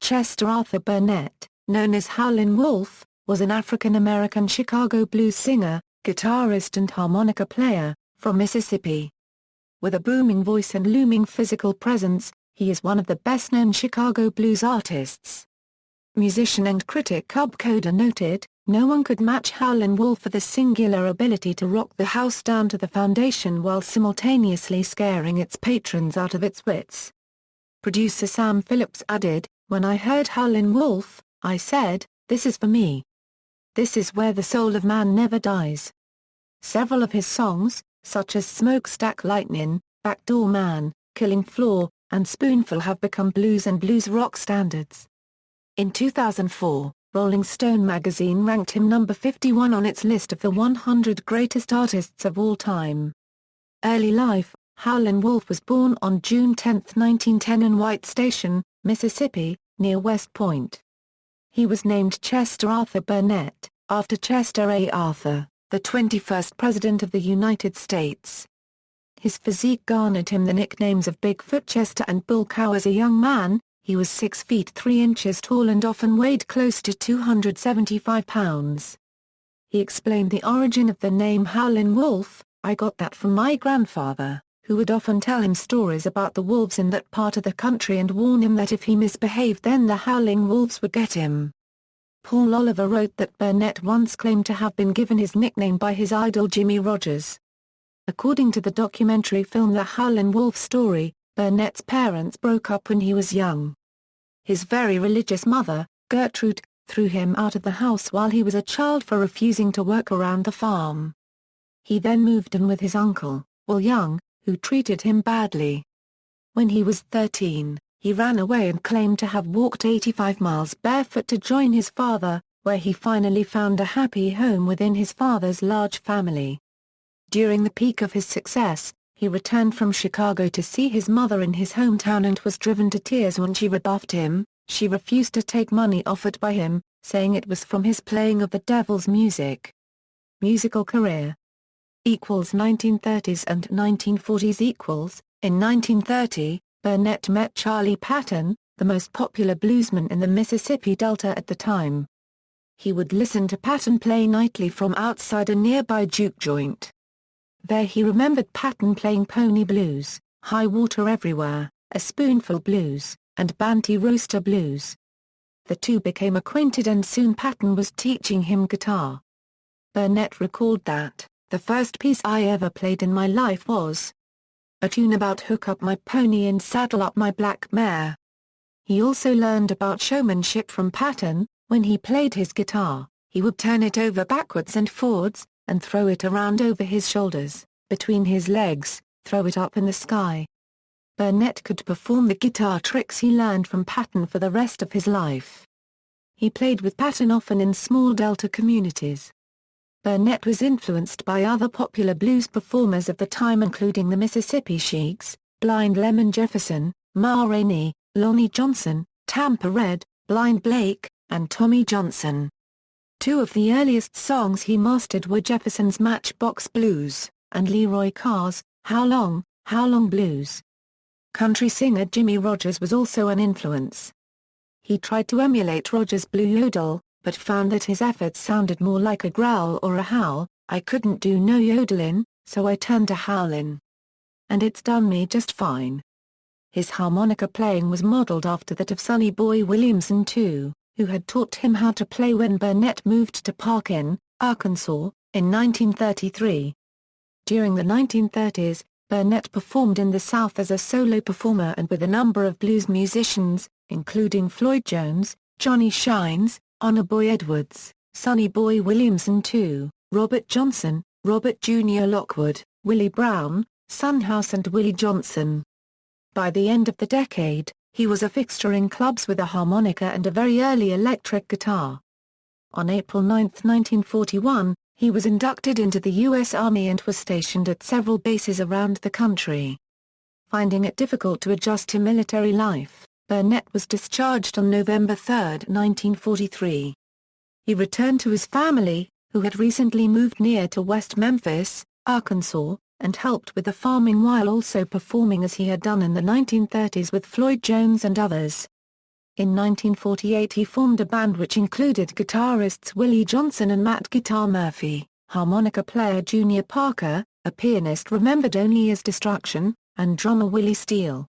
Chester Arthur Burnett, known as Howlin' Wolf, was an African-American Chicago blues singer, guitarist and harmonica player, from Mississippi. With a booming voice and looming physical presence, he is one of the best-known Chicago blues artists. Musician and critic Cub Coder noted, "No one could match Howlin' Wolf for the singular ability to rock the house down to the foundation while simultaneously scaring its patrons out of its wits." Producer Sam Phillips added, "When I heard Howlin' Wolf, I said, this is for me. This is where the soul of man never dies." Several of his songs, such as Smokestack Lightnin', Backdoor Man, Killing Floor, and Spoonful have become blues and blues rock standards. In 2004, Rolling Stone magazine ranked him number 51 on its list of the 100 greatest artists of all time. Early life: Howlin' Wolf was born on June 10, 1910 in White Station, Mississippi, near West Point. He was named Chester Arthur Burnett, after Chester A. Arthur, the 21st President of the United States. His physique garnered him the nicknames of Bigfoot Chester and Bull Cow as a young man. He was 6 feet 3 inches tall and often weighed close to 275 pounds. He explained the origin of the name Howlin' Wolf, "I got that from my grandfather, who would often tell him stories about the wolves in that part of the country and warn him that if he misbehaved then the howling wolves would get him." Paul Oliver wrote that Burnett once claimed to have been given his nickname by his idol Jimmie Rodgers. According to the documentary film The Howlin' Wolf Story, Burnett's parents broke up when he was young. His very religious mother, Gertrude, threw him out of the house while he was a child for refusing to work around the farm. He then moved in with his uncle, Will Young, who treated him badly. When he was 13, he ran away and claimed to have walked 85 miles barefoot to join his father, where he finally found a happy home within his father's large family. During the peak of his success, he returned from Chicago to see his mother in his hometown and was driven to tears when she rebuffed him. She refused to take money offered by him, saying it was from his playing of the devil's music. Musical career 1930s and 1940s In 1930, Burnett met Charlie Patton, the most popular bluesman in the Mississippi Delta at the time. He would listen to Patton play nightly from outside a nearby juke joint. There he remembered Patton playing Pony Blues, High Water Everywhere, A Spoonful Blues, and Banty Roaster Blues. The two became acquainted and soon Patton was teaching him guitar. Burnett recalled that, "The first piece I ever played in my life was a tune about hook up my pony and saddle up my black mare." He also learned about showmanship from Patton. When he played his guitar, he would turn it over backwards and forwards, and throw it around over his shoulders, between his legs, throw it up in the sky. Burnett could perform the guitar tricks he learned from Patton for the rest of his life. He played with Patton often in small Delta communities. Burnett was influenced by other popular blues performers of the time including the Mississippi Sheiks, Blind Lemon Jefferson, Ma Rainey, Lonnie Johnson, Tampa Red, Blind Blake, and Tommy Johnson. Two of the earliest songs he mastered were Jefferson's Matchbox Blues, and Leroy Carr's How Long Blues. Country singer Jimmie Rodgers was also an influence. He tried to emulate Rodgers' blue yodel, but found that his efforts sounded more like a growl or a howl. "I couldn't do no yodelin', so I turned to howlin'. And it's done me just fine." His harmonica playing was modeled after that of Sonny Boy Williamson too, who had taught him how to play when Burnett moved to Parkin, Arkansas, in 1933. During the 1930s, Burnett performed in the South as a solo performer and with a number of blues musicians, including Floyd Jones, Johnny Shines, Honor Boy Edwards, Sonny Boy Williamson II, Robert Johnson, Robert Jr. Lockwood, Willie Brown, Son House and Willie Johnson. By the end of the decade, he was a fixture in clubs with a harmonica and a very early electric guitar. On April 9, 1941, he was inducted into the U.S. Army and was stationed at several bases around the country. Finding it difficult to adjust to military life, Burnett was discharged on November 3, 1943. He returned to his family, who had recently moved near to West Memphis, Arkansas, and helped with the farming while also performing as he had done in the 1930s with Floyd Jones and others. In 1948 he formed a band which included guitarists Willie Johnson and Matt "Guitar" Murphy, harmonica player Junior Parker, a pianist remembered only as Destruction, and drummer Willie Steele.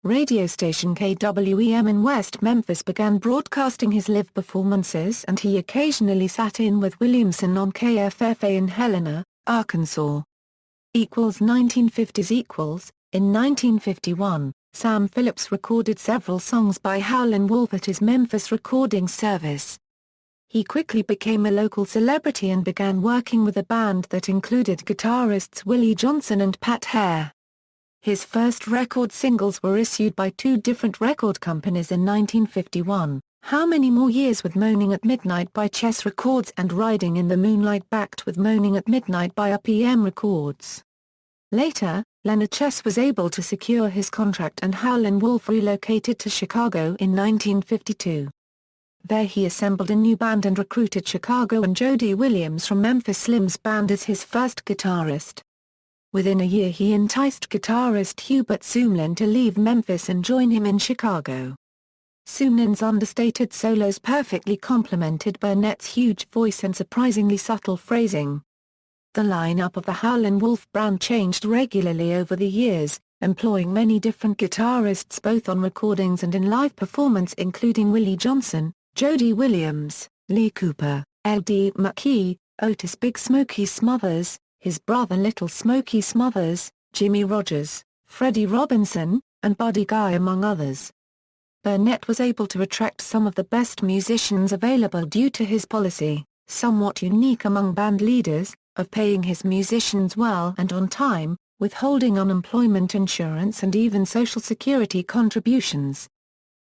Radio station KWEM in West Memphis began broadcasting his live performances, and he occasionally sat in with Williamson on KFFA in Helena, Arkansas. 1950s. In 1951, Sam Phillips recorded several songs by Howlin' Wolf at his Memphis recording service. He quickly became a local celebrity and began working with a band that included guitarists Willie Johnson and Pat Hare. His first record singles were issued by two different record companies in 1951, How Many More Years with Moaning at Midnight by Chess Records and Riding in the Moonlight backed with Moaning at Midnight by RPM Records. Later, Leonard Chess was able to secure his contract and Howlin' Wolf relocated to Chicago in 1952. There he assembled a new band and recruited Chicago and Jody Williams from Memphis Slim's band as his first guitarist. Within a year he enticed guitarist Hubert Sumlin to leave Memphis and join him in Chicago. Sumlin's understated solos perfectly complemented Burnett's huge voice and surprisingly subtle phrasing. The lineup of the Howlin' Wolf brand changed regularly over the years, employing many different guitarists both on recordings and in live performance including Willie Johnson, Jody Williams, Lee Cooper, L.D. McKee, Otis Big Smokey Smothers, his brother Little Smokey Smothers, Jimmy Rogers, Freddie Robinson, and Buddy Guy among others. Burnett was able to attract some of the best musicians available due to his policy, somewhat unique among band leaders, of paying his musicians well and on time, withholding unemployment insurance and even Social Security contributions.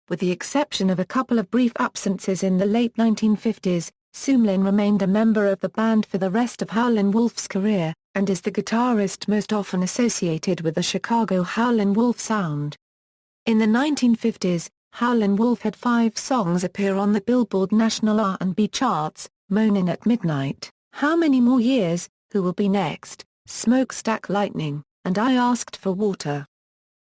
With the exception of a couple of brief absences in the late 1950s, Sumlin remained a member of the band for the rest of Howlin' Wolf's career, and is the guitarist most often associated with the Chicago Howlin' Wolf sound. In the 1950s, Howlin' Wolf had 5 songs appear on the Billboard National R&B charts, Moanin' at Midnight, How Many More Years, Who Will Be Next, Smokestack Lightning, and I Asked for Water.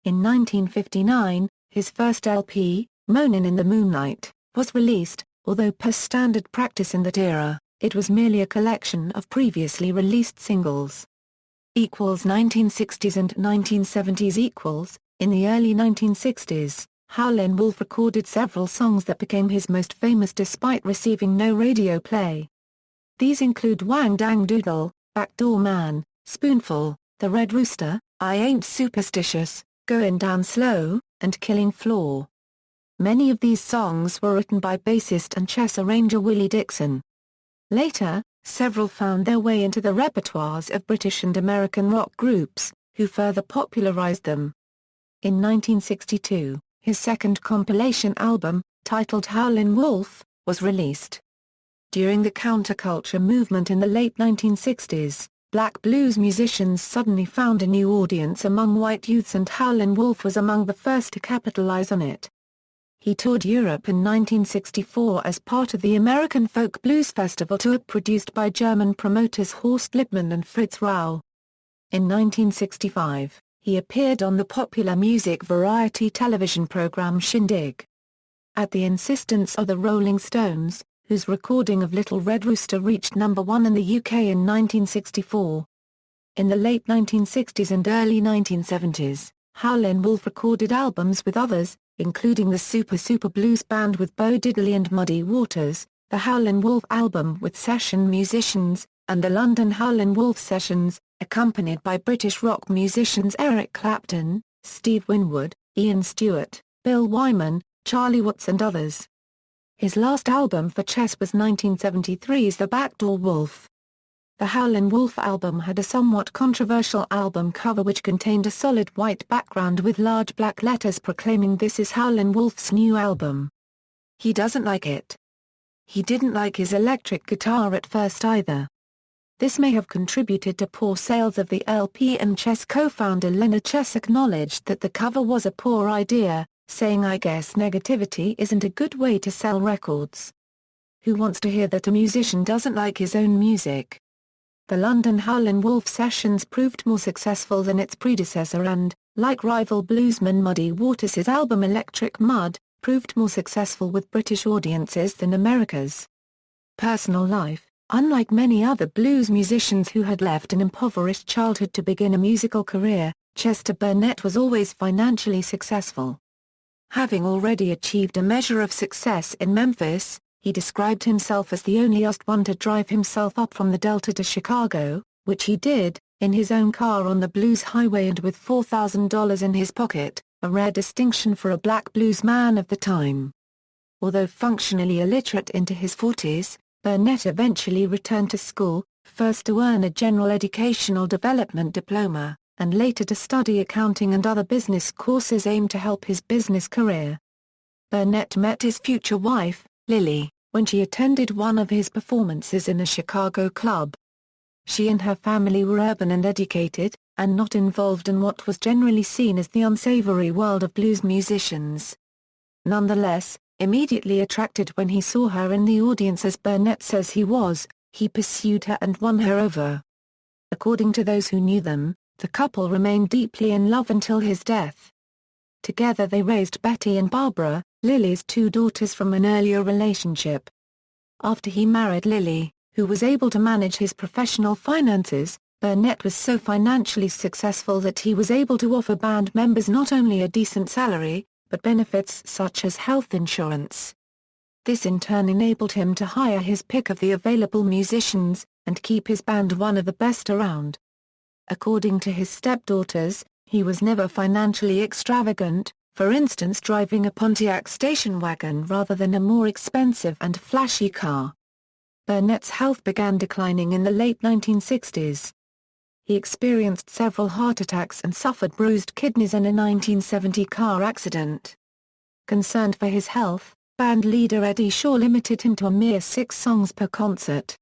In 1959, his first LP, Moanin' in the Moonlight, was released, although per standard practice in that era, it was merely a collection of previously released singles. 1960s and 1970s. In the early 1960s, Howlin' Wolf recorded several songs that became his most famous despite receiving no radio play. These include Wang Dang Doodle, Backdoor Man, Spoonful, The Red Rooster, I Ain't Superstitious, Goin' Down Slow, and Killing Floor. Many of these songs were written by bassist and chess arranger Willie Dixon. Later, several found their way into the repertoires of British and American rock groups, who further popularized them. In 1962, his second compilation album, titled Howlin' Wolf, was released. During the counterculture movement in the late 1960s, black blues musicians suddenly found a new audience among white youths and Howlin' Wolf was among the first to capitalize on it. He toured Europe in 1964 as part of the American Folk Blues Festival tour produced by German promoters Horst Lippmann and Fritz Rau. In 1965, he appeared on the popular music variety television program Shindig. At the insistence of the Rolling Stones, whose recording of Little Red Rooster reached #1 in the UK in 1964. In the late 1960s and early 1970s, Howlin' Wolf recorded albums with others, including the Super Super Blues Band with Bo Diddley and Muddy Waters, the Howlin' Wolf album with session musicians, and the London Howlin' Wolf Sessions, accompanied by British rock musicians Eric Clapton, Steve Winwood, Ian Stewart, Bill Wyman, Charlie Watts and others. His last album for Chess was 1973's The Backdoor Wolf. The Howlin' Wolf album had a somewhat controversial album cover which contained a solid white background with large black letters proclaiming this is Howlin' Wolf's new album. He doesn't like it. He didn't like his electric guitar at first either. This may have contributed to poor sales of the LP, and Chess co-founder Leonard Chess acknowledged that the cover was a poor idea, saying I guess negativity isn't a good way to sell records. Who wants to hear that a musician doesn't like his own music? The London Howlin' Wolf Sessions proved more successful than its predecessor and, like rival bluesman Muddy Waters' album Electric Mud, proved more successful with British audiences than America's. Personal life: unlike many other blues musicians who had left an impoverished childhood to begin a musical career, Chester Burnett was always financially successful. Having already achieved a measure of success in Memphis, he described himself as the only one to drive himself up from the Delta to Chicago, which he did, in his own car on the blues highway and with $4,000 in his pocket, a rare distinction for a black blues man of the time. Although functionally illiterate into his 40s, Burnett eventually returned to school, first to earn a general educational development diploma, and later to study accounting and other business courses aimed to help his business career. Burnett met his future wife, Lily, when she attended one of his performances in a Chicago club. She and her family were urban and educated, and not involved in what was generally seen as the unsavory world of blues musicians. Nonetheless, immediately attracted when he saw her in the audience as Burnett says he was, he pursued her and won her over. According to those who knew them, the couple remained deeply in love until his death. Together they raised Betty and Barbara, Lily's two daughters from an earlier relationship. After he married Lily, who was able to manage his professional finances, Burnett was so financially successful that he was able to offer band members not only a decent salary, but benefits such as health insurance. This in turn enabled him to hire his pick of the available musicians, and keep his band one of the best around. According to his stepdaughters, he was never financially extravagant, for instance driving a Pontiac station wagon rather than a more expensive and flashy car. Burnett's health began declining in the late 1960s. He experienced several heart attacks and suffered bruised kidneys in a 1970 car accident. Concerned for his health, band leader Eddie Shaw limited him to a mere 6 songs per concert.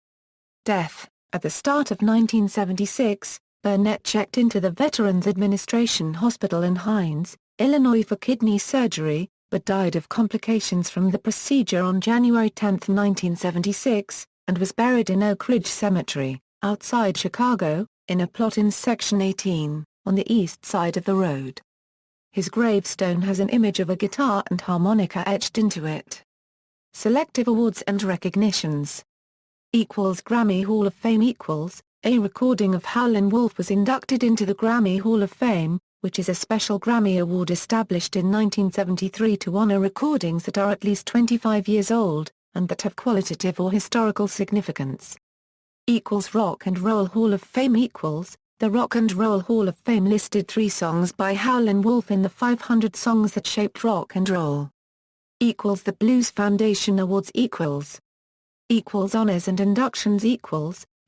Death: at the start of 1976, Burnett checked into the Veterans Administration Hospital in Hines, Illinois for kidney surgery, but died of complications from the procedure on January 10, 1976, and was buried in Oak Ridge Cemetery, outside Chicago, in a plot in Section 18, on the east side of the road. His gravestone has an image of a guitar and harmonica etched into it. Selective awards and recognitions. Grammy Hall of Fame. A recording of Howlin' Wolf was inducted into the Grammy Hall of Fame, which is a special Grammy award established in 1973 to honor recordings that are at least 25 years old, and that have qualitative or historical significance. Rock and Roll Hall of Fame. The Rock and Roll Hall of Fame listed 3 songs by Howlin' Wolf in the 500 songs that shaped rock and roll. The Blues Foundation Awards. Honors and inductions.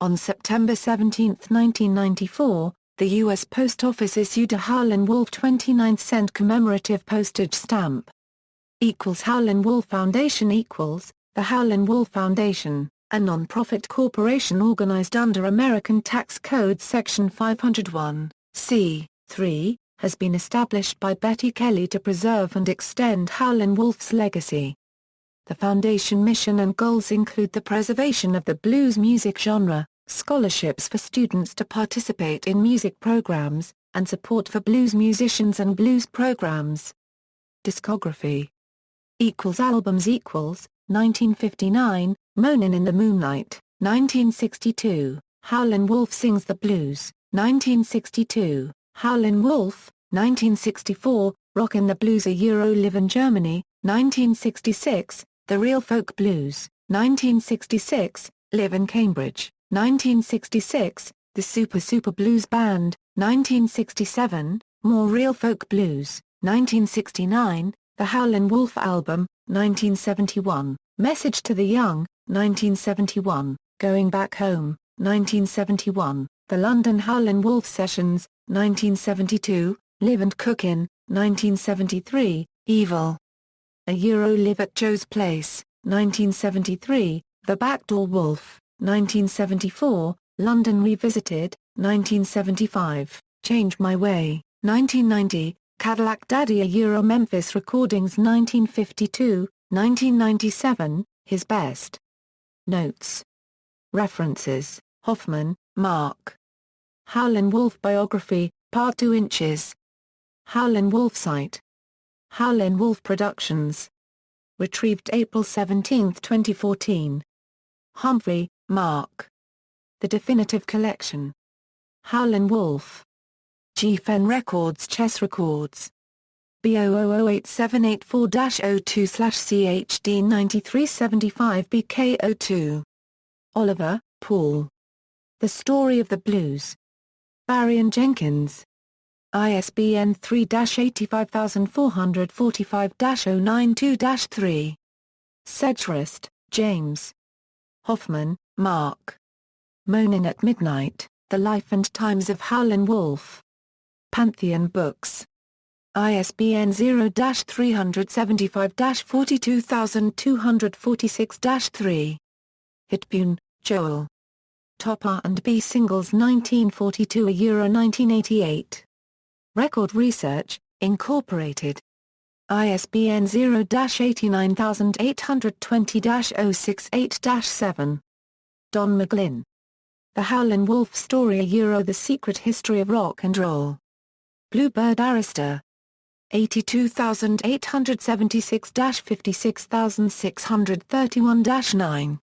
On September 17, 1994, the U.S. Post Office issued a Howlin' Wolf 29-cent commemorative postage stamp. Howlin' Wolf Foundation. The Howlin' Wolf Foundation, a non-profit corporation organized under American Tax Code Section 501, c. 3, has been established by Betty Kelly to preserve and extend Howlin' Wolf's legacy. The foundation mission and goals include the preservation of the blues music genre, scholarships for students to participate in music programs, and support for blues musicians and blues programs. Discography. Albums. 1959, Moanin' in the Moonlight, 1962, Howlin' Wolf Sings the Blues, 1962, Howlin' Wolf, 1964, Rockin' the Blues Live in Germany, 1966, The Real Folk Blues, 1966, Live in Cambridge, 1966, The Super Blues Band, 1967, More Real Folk Blues, 1969, The Howlin' Wolf Album, 1971, Message to the Young, 1971, Going Back Home, 1971, The London Howlin' Wolf Sessions, 1972, Live and Cookin', 1973, Evil. Live at Joe's Place, 1973, The Backdoor Wolf, 1974, London Revisited, 1975, Change My Way, 1990, Cadillac Daddy. Memphis Recordings 1952, 1997, His Best. Notes. References, Hoffman, Mark. Howlin' Wolf Biography, Part 2 inches. Howlin' Wolf Site. Howlin' Wolf Productions. Retrieved April 17, 2014. Humphrey, Mark. The Definitive Collection. Howlin' Wolf. Geffen Records Chess Records. B0008784-CHD9375BK02. Oliver, Paul. The Story of the Blues. Barry and Jenkins. ISBN 3-85445-092-3. Sedgwrist, James. Hoffman, Mark. Moaning at Midnight, The Life and Times of Howlin' Wolf. Pantheon Books. ISBN 0-375-42246-3. Hitboon, Joel. Top R&B Singles 1942–1988. Record Research, Incorporated. ISBN 0-89820-068-7. Don McGlynn. The Howlin' Wolf Story The Secret History of Rock and Roll. Bluebird Arista. 82876-56631-9.